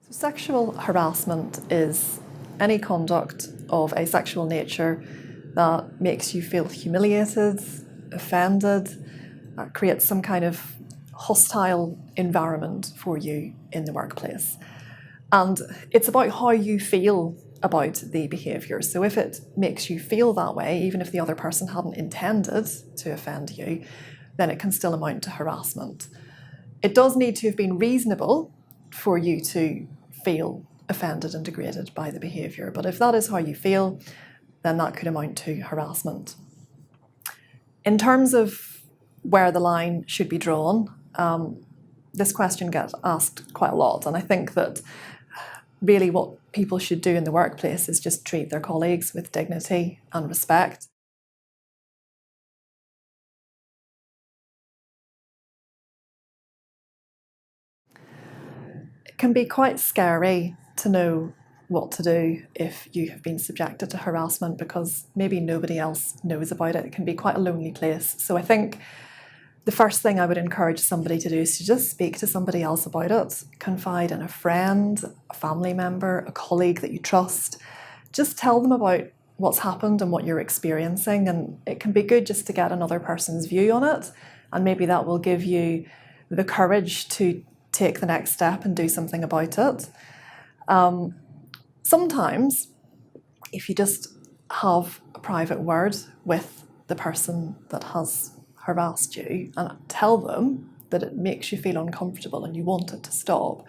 Sexual harassment is any conduct of a sexual nature that makes you feel humiliated, offended, creates some kind of hostile environment for you in the workplace. And it's about how you feel about the behaviour. So if it makes you feel that way, even if the other person hadn't intended to offend you, then it can still amount to harassment. It does need to have been reasonable for you to feel offended and degraded by the behaviour. But if that is how you feel, then that could amount to harassment. In terms of where the line should be drawn, this question gets asked quite a lot. And I think that really what people should do in the workplace is just treat their colleagues with dignity and respect. It can be quite scary to know what to do if you have been subjected to harassment because maybe nobody else knows about it. It can be quite a lonely place. So I think the first thing I would encourage somebody to do is to just speak to somebody else about it. Confide in a friend, a family member, a colleague that you trust. Just tell them about what's happened and what you're experiencing, and it can be good just to get another person's view on it, and maybe that will give you the courage to take the next step and do something about it. Sometimes, if you just have a private word with the person that has harassed you and tell them that it makes you feel uncomfortable and you want it to stop,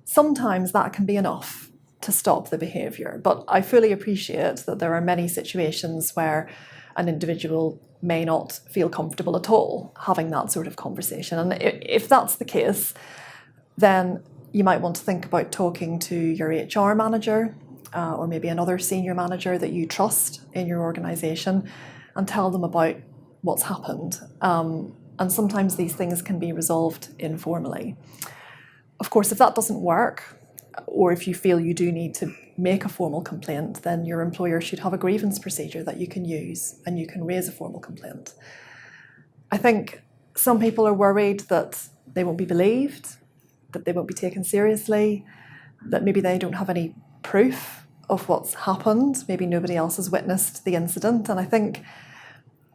sometimes that can be enough to stop the behaviour. But I fully appreciate that there are many situations where an individual may not feel comfortable at all having that sort of conversation. And if that's the case, then you might want to think about talking to your HR manager or maybe another senior manager that you trust in your organisation and tell them about what's happened. And sometimes these things can be resolved informally. Of course, if that doesn't work, or if you feel you do need to make a formal complaint, then your employer should have a grievance procedure that you can use and you can raise a formal complaint. I think some people are worried that they won't be believed, that they won't be taken seriously, that maybe they don't have any proof of what's happened. Maybe nobody else has witnessed the incident. And I think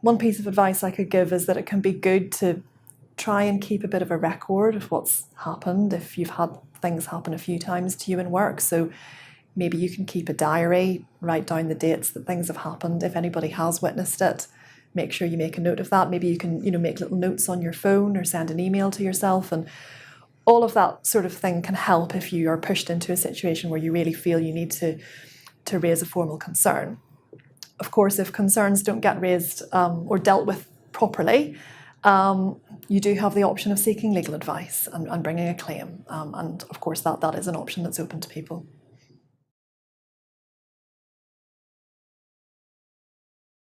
one piece of advice I could give is that it can be good to try and keep a bit of a record of what's happened if you've had things happen a few times to you in work. So maybe you can keep a diary, write down the dates that things have happened. If anybody has witnessed it, make sure you make a note of that. Maybe you can, make little notes on your phone or send an email to yourself, and all of that sort of thing can help if you are pushed into a situation where you really feel you need to raise a formal concern. Of course, if concerns don't get raised or dealt with properly, you do have the option of seeking legal advice and bringing a claim. And of course, that is an option that's open to people.